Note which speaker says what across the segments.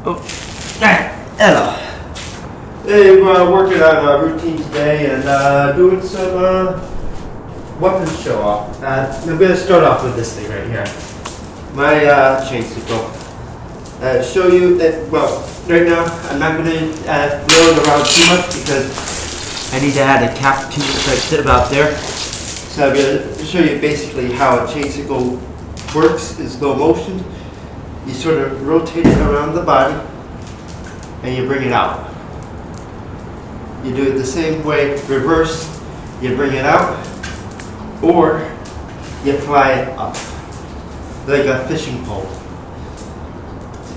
Speaker 1: Oh, hello. Hey, we're working on a routine today and doing some weapons show off. I'm going to start off with this thing right here. My chain sickle. Show you that, well, right now I'm not going to wheel it around too much because I need to add a cap to it so I sit about there. So I'm going to show you basically how a chain sickle works in slow motion. You sort of rotate it around the body and you bring it out. You do it the same way, reverse, you bring it out, or you fly it up, like a fishing pole.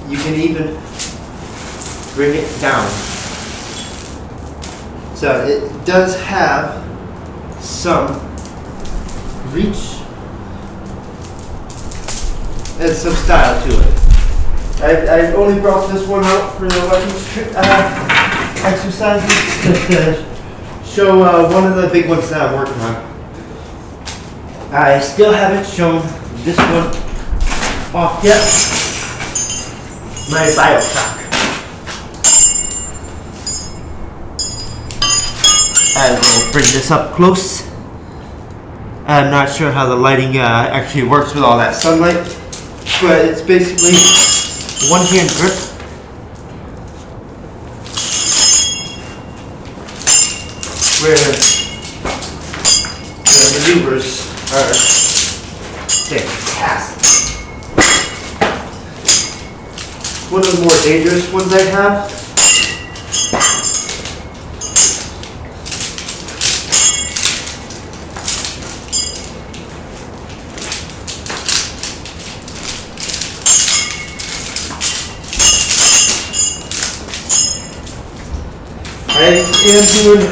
Speaker 1: You can even bring it down. So it does have some reach and some style to it. I only brought this one out for the weapons exercises just to show one of the big ones that I'm working on. I still haven't shown this one off yet. My Bioshock. I will bring this up close. I'm not sure how the lighting actually works with all that sunlight, but it's basically one hand grip. Where the maneuvers are fantastic. One of the more dangerous ones I have. I am doing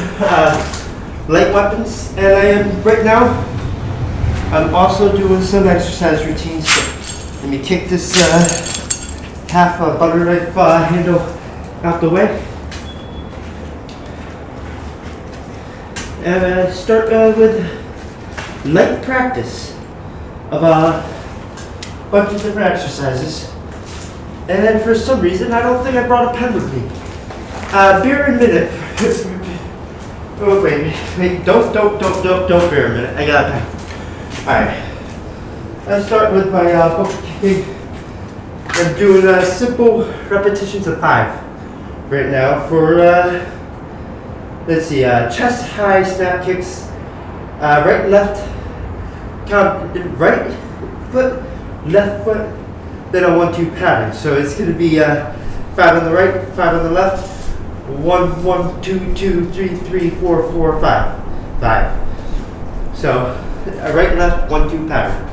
Speaker 1: light weapons, and I am right now. I'm also doing some exercise routines. Let me kick this half a butter knife handle out the way, and start with light practice of a bunch of different exercises. And for some reason, I don't think I brought a pen with me. Bear in a minute. Oh, wait, don't bear a minute. I got a pen. Alright. Let's start with my book kicking. I'm doing simple repetitions of 5 right now for, let's see, chest high snap kicks, right, left, count, right foot, left foot, then a 1-2 pattern. So it's going to be 5 on the right, 5 on the left. 1, 1, 2, 2, 3, 3, 4, 4, 5. 5. So, right, left, 1, 2 pattern.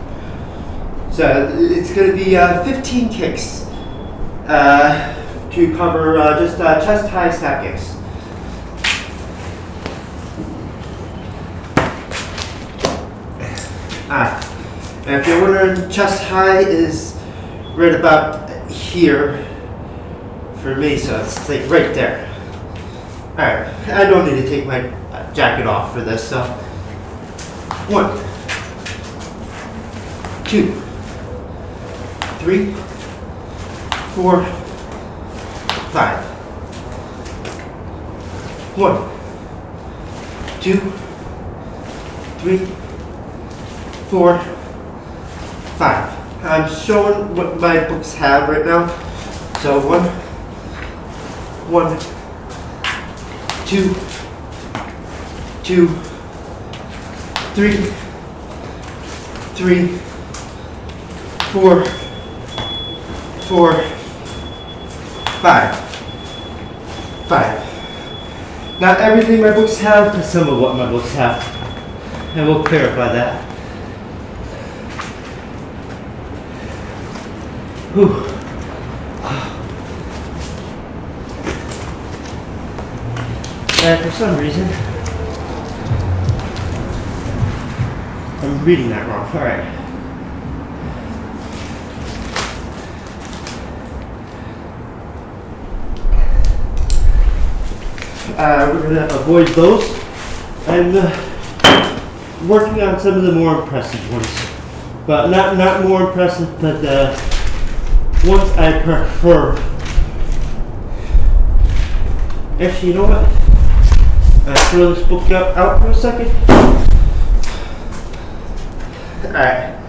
Speaker 1: So, it's going to be 15 kicks to cover just chest high snap kicks. And if you're wondering, chest high is right about here for me, so it's like right there. Alright, I don't need to take my jacket off for this, so 1, 2, 3, 4, 5. 1, 2, 3, 4, 5. I'm showing what my books have right now. So 1, 2, 2, 3, 3, 4, 4, 5. 5. Not everything my books have, but some of what my books have. And we'll clarify that. Whew. And for some reason, I'm reading that wrong. All right. We're going to avoid those. I'm working on some of the more impressive ones. But not more impressive, but ones I prefer Actually, you know what? Throw this book out for a second. Alright.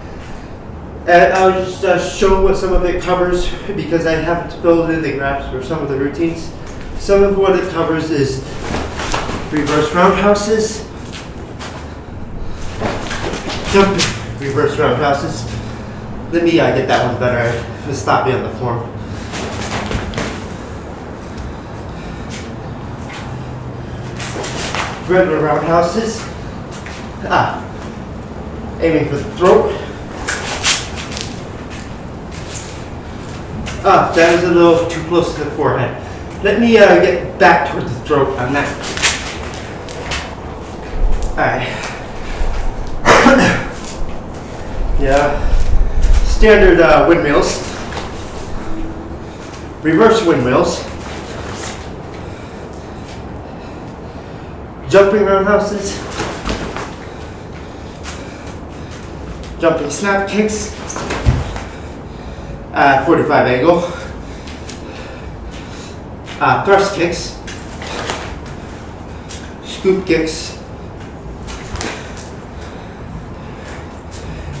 Speaker 1: And I'll just show what some of it covers because I haven't filled in the graphs for some of the routines. Some of what it covers is reverse roundhouses, jumping reverse roundhouses. Let me get that one better. It'll stop me on the form. Regular roundhouses. Aiming for the throat. That was a little too close to the forehead. Let me get back towards the throat on that. Alright. Yeah. Standard windmills. Reverse windmills. Jumping roundhouses. Jumping snap kicks. 45 angle. Thrust kicks. Scoop kicks.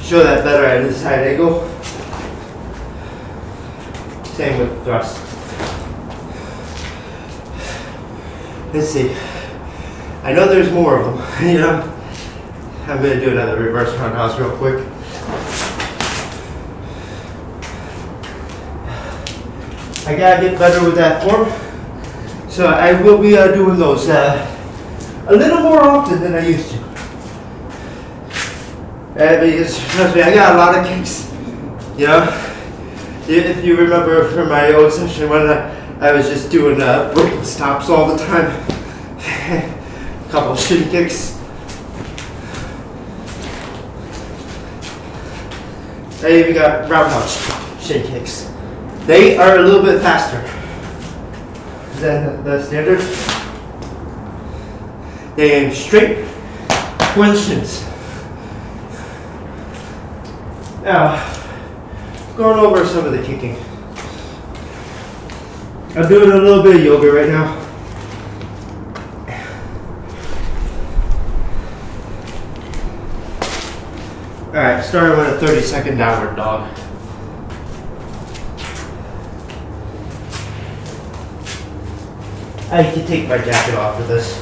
Speaker 1: Show that better at this side angle. Same with thrust. Let's see. I know there's more of them, you know. I'm gonna do another reverse roundhouse real quick. I gotta get better with that form. So I will be doing those a little more often than I used to. Because, trust me, I got a lot of kicks. You know? If you remember from my old session when I was just doing broken stops all the time. A couple shin kicks. I even got roundhouse shin kicks. They are a little bit faster than the standard. They aim straight for the shins. Now, going over some of the kicking. I'm doing a little bit of yoga right now. Alright, starting with a 30-second downward dog. I can take my jacket off for this.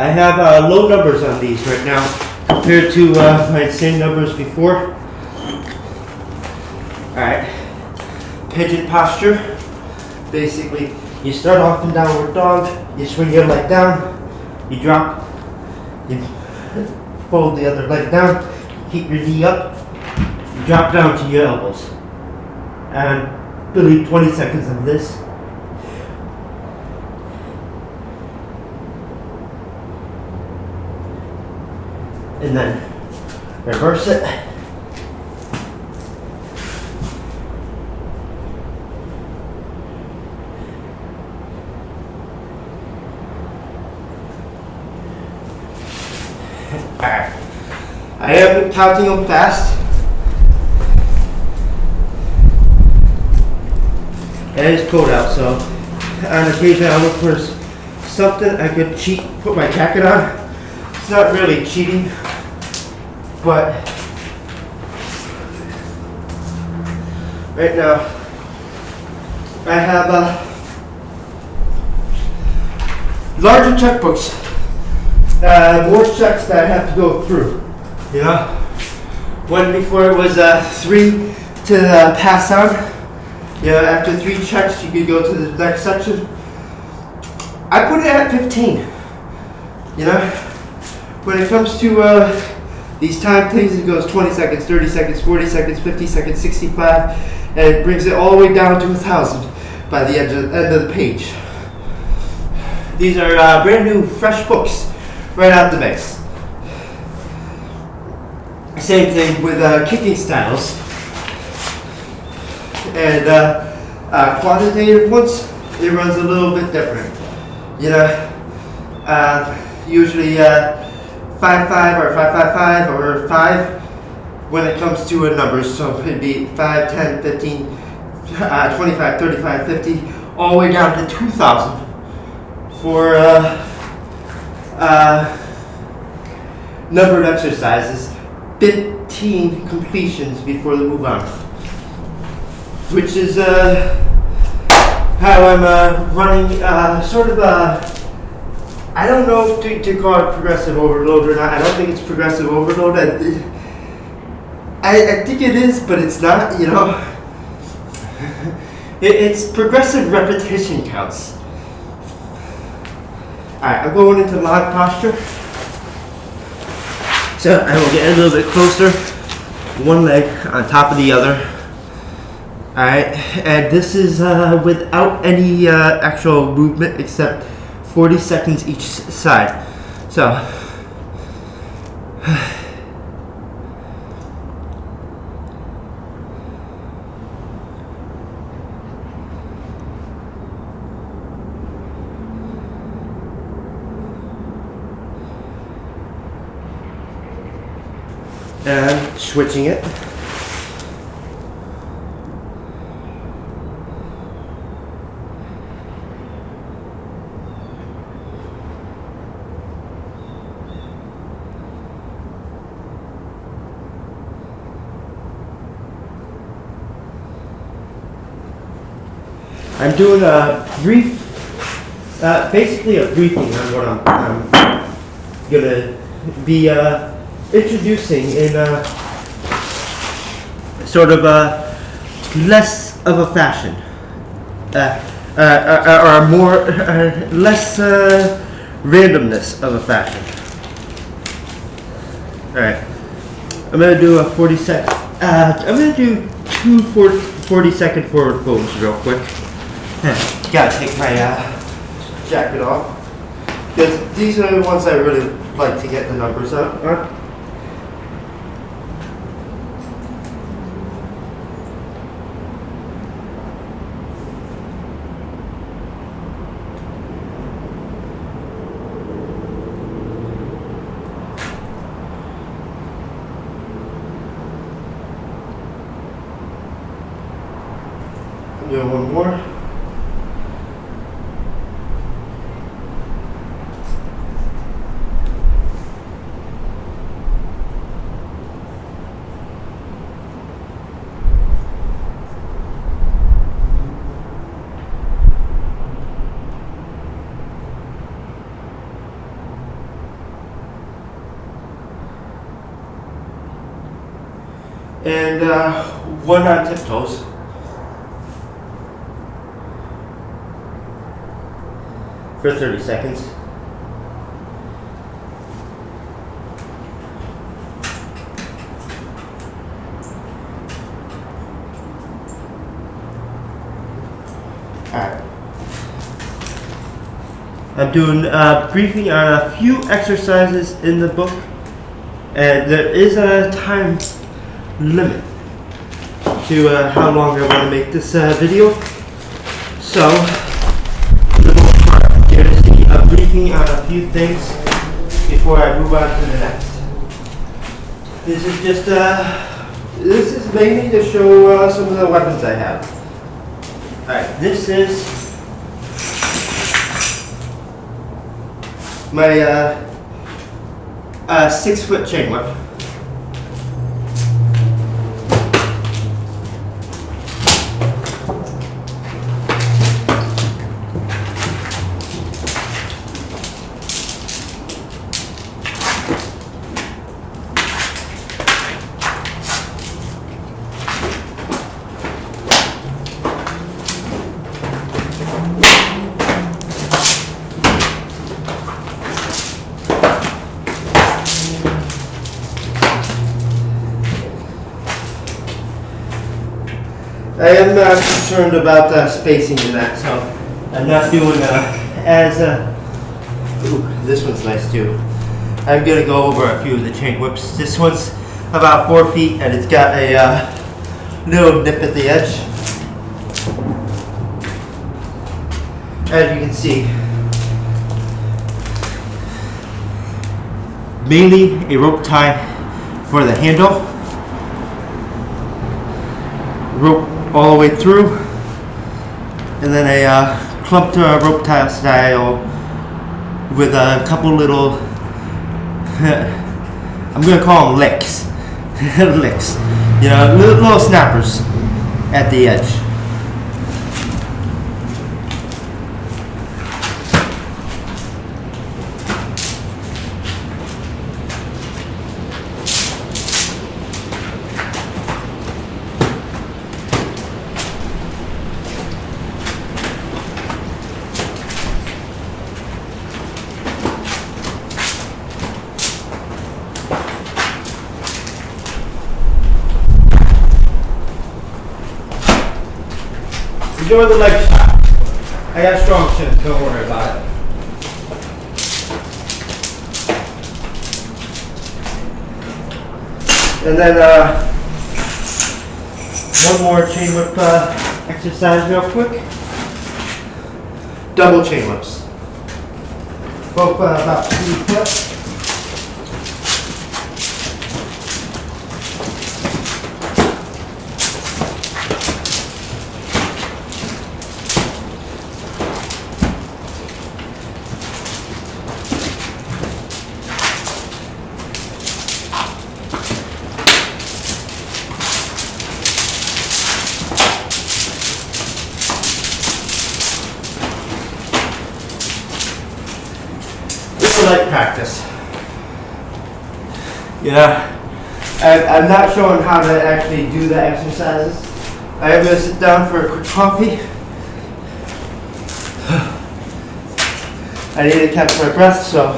Speaker 1: I have low numbers on these right now compared to my same numbers before. Alright, pigeon posture. Basically, you start off in downward dog, you swing your leg down, you drop, you fold the other leg down, keep your knee up, you drop down to your elbows. And do 20 seconds of this. And then reverse it. Alright. I am counting them fast. And it's cold out, so on occasion I look for something I could cheat, put my jacket on. It's not really cheating, but right now I have larger checkbooks, more checks that I have to go through. You know, one before it was 3 to pass on. You know, after 3 checks, you could go to the next section. I put it at 15. You know, when it comes to these time things, it goes 20 seconds, 30 seconds, 40 seconds, 50 seconds, 65, and it brings it all the way down to 1,000 by the end of the page. These are brand new, fresh books, right out the mix. Same thing with kicking styles. And quantitative ones, it runs a little bit different. You know, usually 5-5 or 5-5-5 or 5 when it comes to a number. So it'd be 5, 10, 15, 25, 35, 50, all the way down to 2,000 for numbered exercises. 15 completions before the move on, which is how I'm running sort of I don't know if to call it progressive overload or not. I don't think it's progressive overload. I think it is, but it's not, you know. It's progressive repetition counts. Alright, I'm going into log posture. So I will get a little bit closer, one leg on top of the other. Alright, and this is without any actual movement except 40 seconds each side. So, and switching it. I'm doing a brief, basically a briefing on what I'm gonna be introducing in sort of less of a fashion, or more less randomness of a fashion. All right, I'm gonna do a 40-second. I'm gonna do two 40-second forward folds real quick. Gotta take my jacket off because these are the ones I really like to get the numbers up on. Do one more. And one on tiptoes. For 30 seconds. Alright. I'm doing a briefing on a few exercises in the book, and there is a time limit to how long I want to make this video. So, a briefing on a few things before I move on to the next. This is just this is mainly to show some of the weapons I have. Alright, this is my 6-foot chain whip. I am not concerned about spacing in that, so I'm not doing as ooh, this one's nice too. I'm gonna go over a few of the chain whips. This one's about 4 feet and it's got a little nip at the edge. As you can see, mainly a rope tie for the handle, rope all the way through, and then a clumped rope tie style with a couple little, I'm gonna call them licks, licks, you know, little snappers at the edge. Enjoy the leg shot. I got strong shins, don't worry about it. And then one more chain whip exercise real quick. Double chain whips. Both about 2 foot. Light practice. Yeah, I'm not showing how to actually do the exercises. I am going to sit down for a quick coffee. I need to catch my breath, so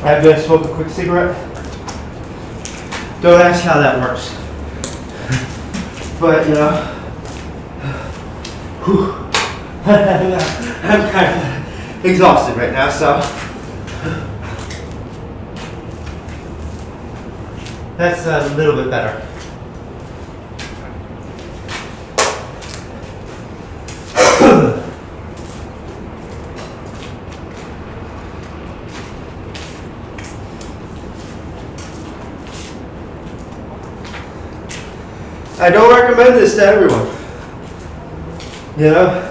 Speaker 1: I'm going to smoke a quick cigarette. Don't ask how that works. But, you know, I'm kind of exhausted right now, so that's a little bit better. I don't recommend this to everyone, you know.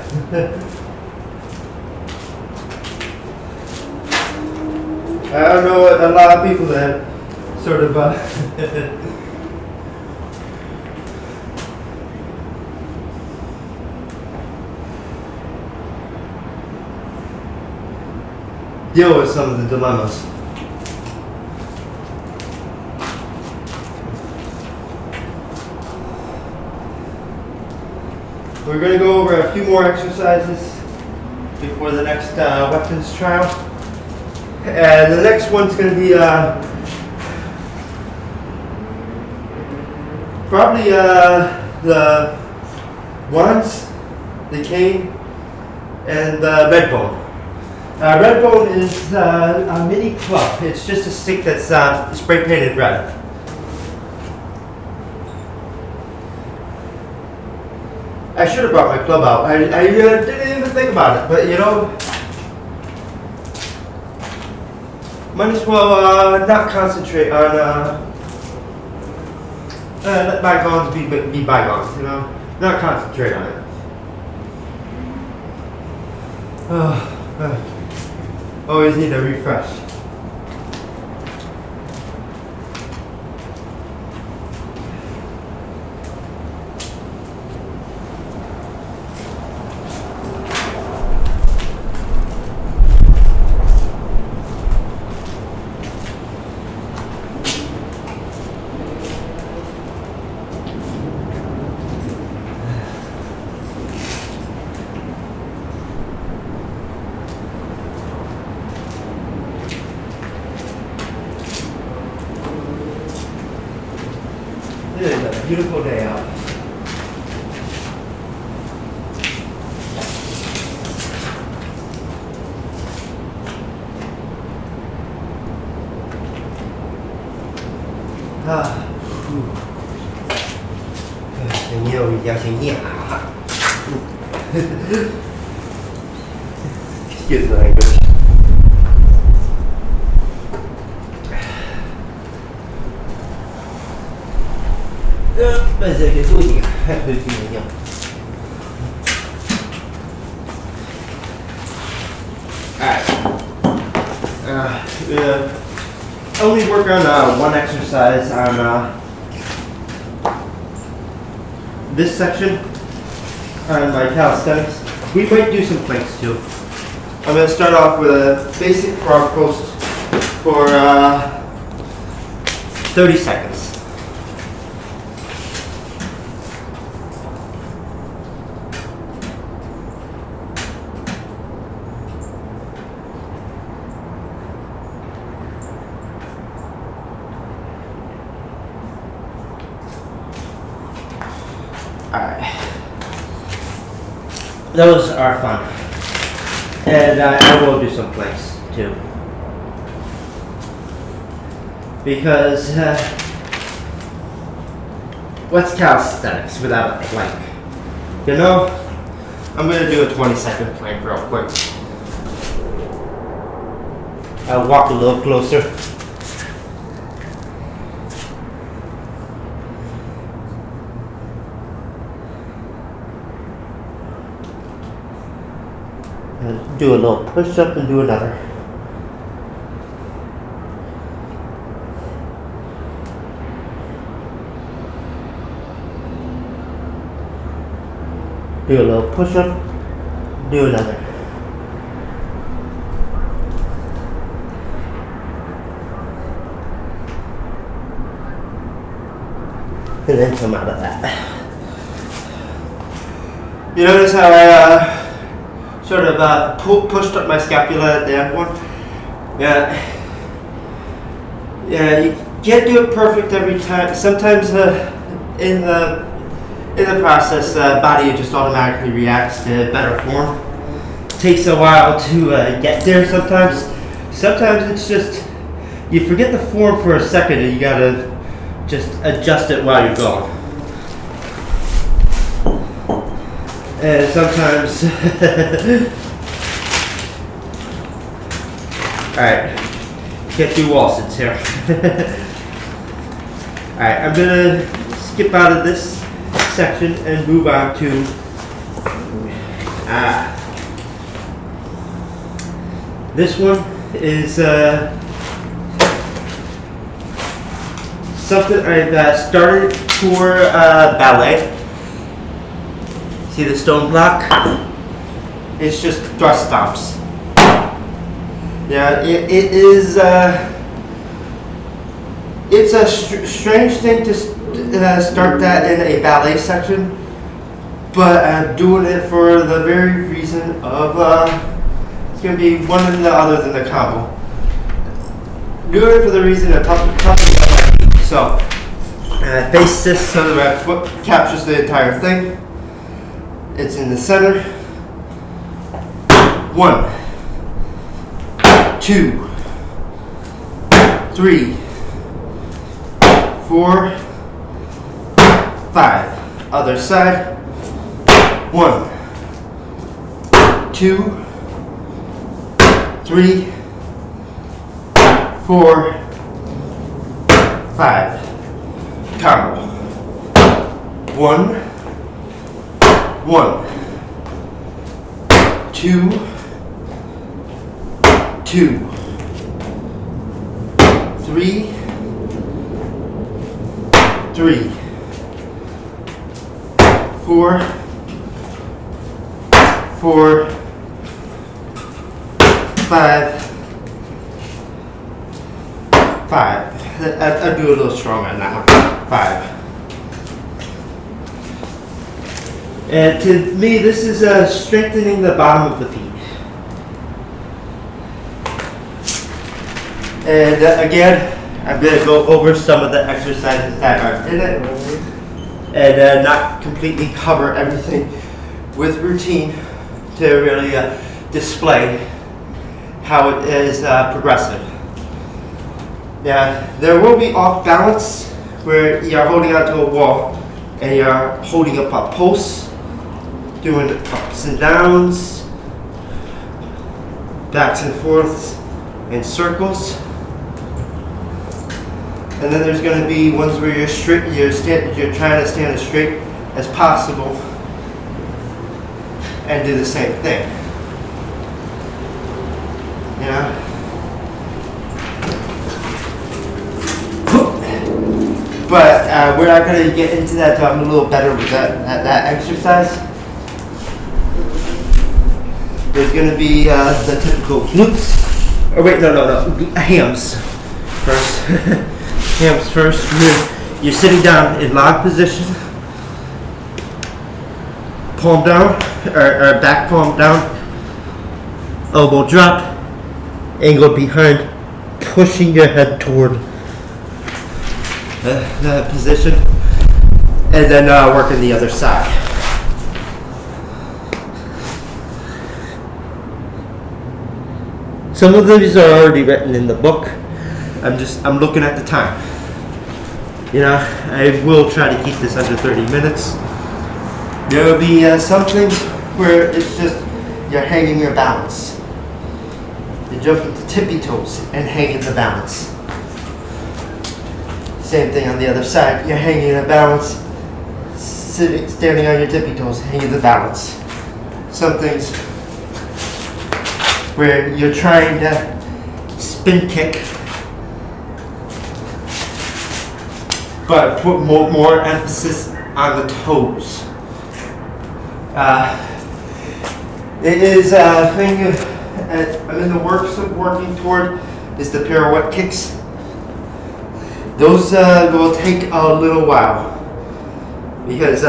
Speaker 1: I don't know a lot of people that sort of deal with some of the dilemmas. We're going to go over a few more exercises before the next weapons trial. And the next one's going to be probably the wands, the cane, and the red bone. Red bone is a mini club. It's just a stick that's spray painted red. I should have brought my club out. I didn't even think about it, but you know, might as well not concentrate on let bygones be bygones, you know? Not concentrate on it. Always need a refresh. It is a beautiful day out. 你有比较经验啊。Excuse the language. Bây giờ cái vui gì hơi hơi nhiều. Only work on one exercise on this section on my calisthenics. We might do some planks too. I'm going to start off with a basic frog post for 30 seconds. Alright. Those are fun. And I will do some planks too. Because what's calisthenics without a plank? You know, I'm going to do a 20-second plank real quick. I'll walk a little closer. And do a little push up and do another. Do a little push up, do another. And then come out of that. You notice how I sort of pushed up my scapula at the end one? Yeah, you can't do it perfect every time. Sometimes in the process, the body just automatically reacts to better form. It takes a while to get there sometimes. Sometimes it's just, you forget the form for a second and you gotta just adjust it while you're going. And sometimes, alright, can't do wall sits here. Alright, I'm gonna skip out of this section and move on to this one is something I've started for ballet. See the stone block? It's just thrust stomps. Yeah, it is. It's a strange thing to start that in a ballet section, but I'm doing it for the very reason of it's going to be one and the other than the combo. Doing it for the reason of toughen up my feet. So face this so the right foot captures the entire thing. It's in the center. 1, 2, 3, 4, 5. Other side. 1, 2, 3, 4, 5. Combo. 1, 1, 2, 2, 3, 3, 4, 4, 5, 5. I'll do a little stronger on that one. 5. And to me, this is strengthening the bottom of the feet. And again, I'm going to go over some of the exercises that are in it and not completely cover everything with routine to really display how it is progressive. Yeah, there will be off balance where you're holding onto a wall and you're holding up a post, doing ups and downs, backs and forths, and circles. And then there's going to be ones where you're straight, you're trying to stand as straight as possible and do the same thing. Yeah. But we're not going to get into that until I'm a little better with that exercise. There's going to be the typical glutes. Oh wait, no. Hams first. Hams first. You're sitting down in log position. Palm down, or back palm down. Elbow drop. Angle behind. Pushing your head toward the position. And then working the other side. Some of these are already written in the book. I'm looking at the time. You know, I will try to keep this under 30 minutes. There will be some things where it's just you're hanging your balance. You're jumping to tippy toes and hanging the balance. Same thing on the other side. You're hanging the balance, standing on your tippy toes, hanging the balance. Some things where you're trying to spin kick, but put more emphasis on the toes. It is a thing I'm in the works of working toward is the pirouette kicks. Those will take a little while because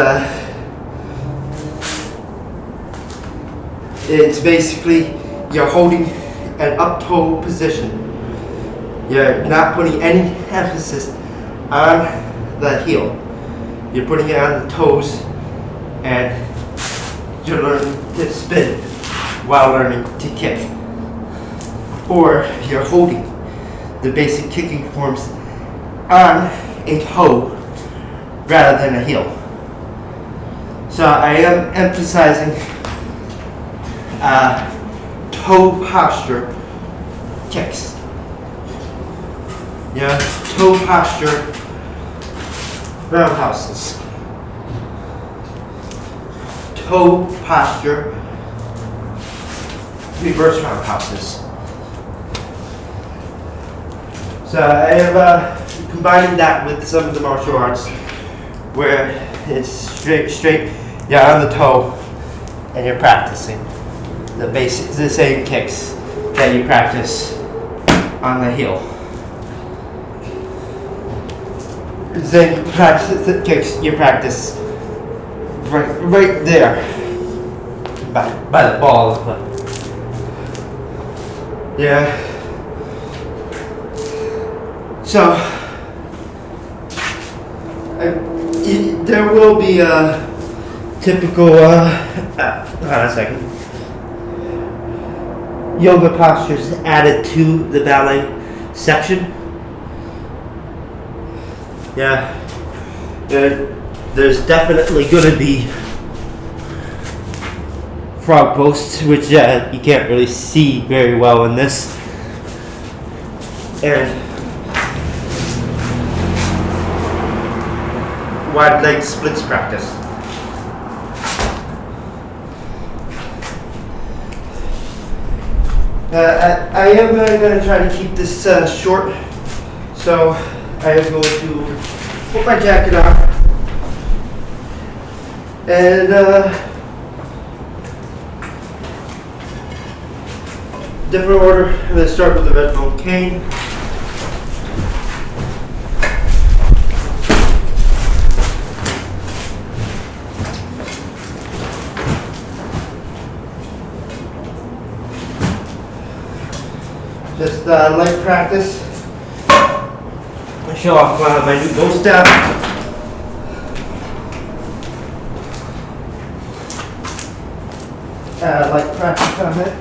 Speaker 1: it's basically you're holding an up toe position. You're not putting any emphasis on the heel. You're putting it on the toes and you're learning to spin while learning to kick. Or you're holding the basic kicking forms on a toe rather than a heel. So I am emphasizing toe posture kicks. Yeah, toe posture roundhouses. Toe posture reverse roundhouses. So I have combining that with some of the martial arts where it's straight, you're on the toe and you're practicing the same kicks that you practice on the heel. The same kicks you practice right there by the ball. Yeah. So there will be a typical hold on a second, yoga postures added to the ballet section. Yeah, there's definitely going to be frog posts, which you can't really see very well in this, and wide leg splits practice. I am going to try to keep this short, so I am going to put my jacket on and different order. I'm going to start with the red bone cane. Just light practice. I'll show off my new bow staff. Light practice on it.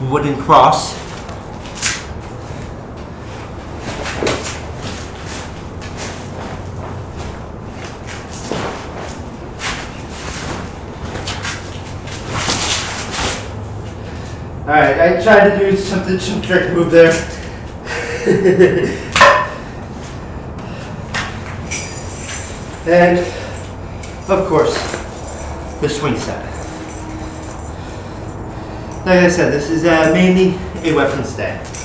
Speaker 1: Wooden cross. Alright, I tried to do some trick move there. And, of course, the swing set. Like I said, this is mainly a weapon stand.